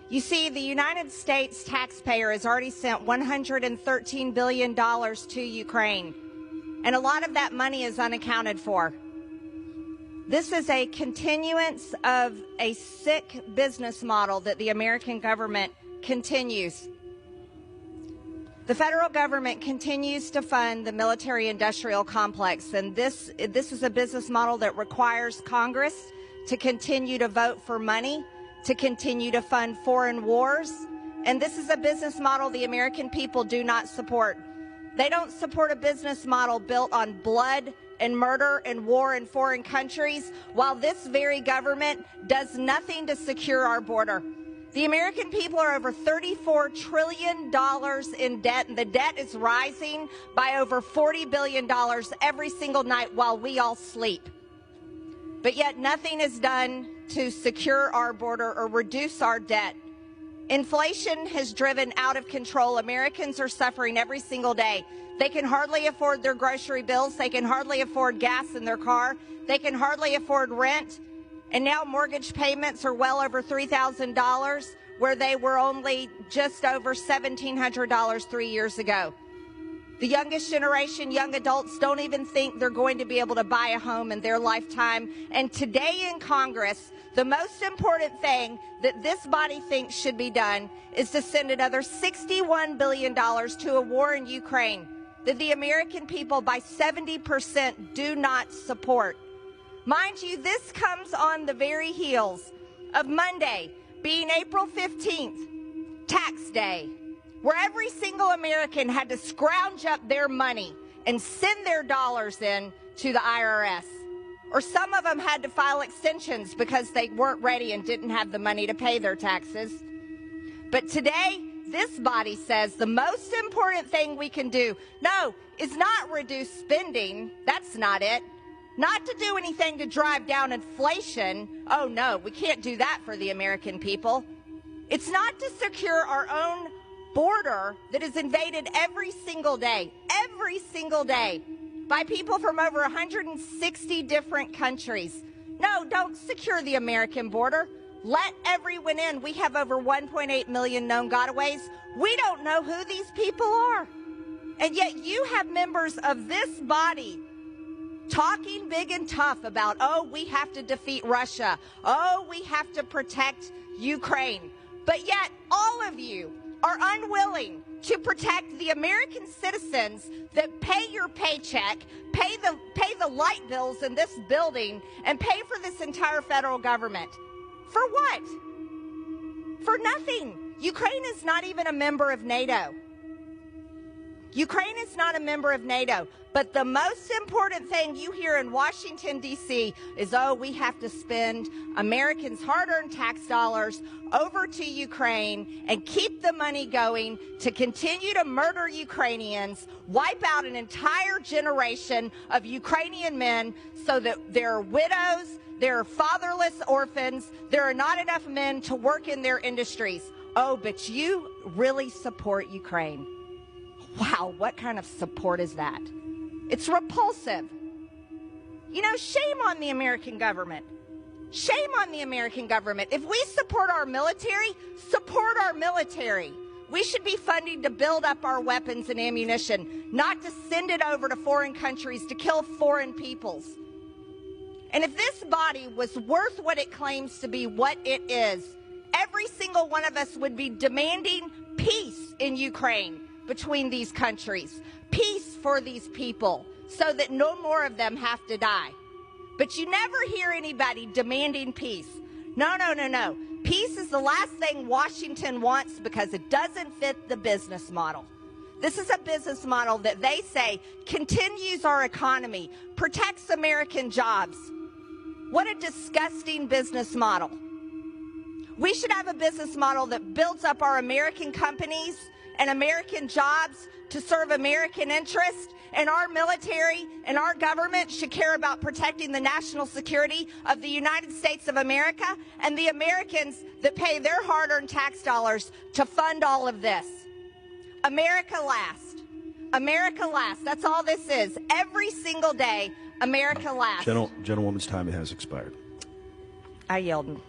You see, the United States taxpayer has already sent $113 billion to Ukraine, and a lot of that money is unaccounted for. This is a continuance of a sick business model that the American government continues. The federal government continues to fund the military-industrial complex, and this is a business model that requires Congress to continue to vote for money, to continue to fund foreign wars, and this is a business model the American people do not support. They don't support a business model built on blood and murder and war in foreign countries, while this very government does nothing to secure our border. The American people are over $34 trillion in debt, and the debt is rising by over $40 billion every single night while we all sleep. But yet nothing is done to secure our border or reduce our debt. Inflation has driven out of control. Americans are suffering every single day. They can hardly afford their grocery bills. They can hardly afford gas in their car. They can hardly afford rent. And now mortgage payments are well over $3,000, where they were only just over $1,700 3 years ago. The youngest generation, young adults, don't even think they're going to be able to buy a home in their lifetime. And today in Congress, the most important thing that this body thinks should be done is to send another $61 billion to a war in Ukraine that the American people by 70% do not support. Mind you, this comes on the very heels of Monday being April 15th, tax day, where every single American had to scrounge up their money and send their dollars in to the IRS. Or some of them had to file extensions because they weren't ready and didn't have the money to pay their taxes. But today, this body says the most important thing we can do, no, is not reduce spending. That's not it. Not to do anything to drive down inflation. Oh, no, we can't do that for the American people. It's not to secure our own border that is invaded every single day, by people from over 160 different countries. No, don't secure the American border. Let everyone in. We have over 1.8 million known gotaways. We don't know who these people are. And yet you have members of this body talking big and tough about, oh, we have to defeat Russia. Oh, we have to protect Ukraine. But yet all of you are unwilling to protect the American citizens that pay your paycheck, pay the light bills in this building, and pay for this entire federal government. For what? For nothing. Ukraine is not even a member of NATO. Ukraine is not a member of NATO. But the most important thing you hear in Washington, D.C. is, oh, we have to spend Americans' hard-earned tax dollars over to Ukraine and keep the money going to continue to murder Ukrainians, wipe out an entire generation of Ukrainian men so that there are widows, there are fatherless orphans, there are not enough men to work in their industries. Oh, but you really support Ukraine. Wow, what kind of support is that? It's repulsive. You know, shame on the American government. Shame on the American government. If we support our military, support our military. We should be funding to build up our weapons and ammunition, not to send it over to foreign countries to kill foreign peoples. And if this body was worth what it claims to be, what it is, every single one of us would be demanding peace in Ukraine between these countries, peace for these people, so that no more of them have to die. But you never hear anybody demanding peace. No, no, no, no. Peace is the last thing Washington wants because it doesn't fit the business model. This is a business model that they say continues our economy, protects American jobs. What a disgusting business model. We should have a business model that builds up our American companies and American jobs to serve American interests, and our military and our government should care about protecting the national security of the United States of America and the Americans that pay their hard-earned tax dollars to fund all of this. America last. America last. That's all this is. Every single day, America last. Gentlewoman's time has expired. I yield.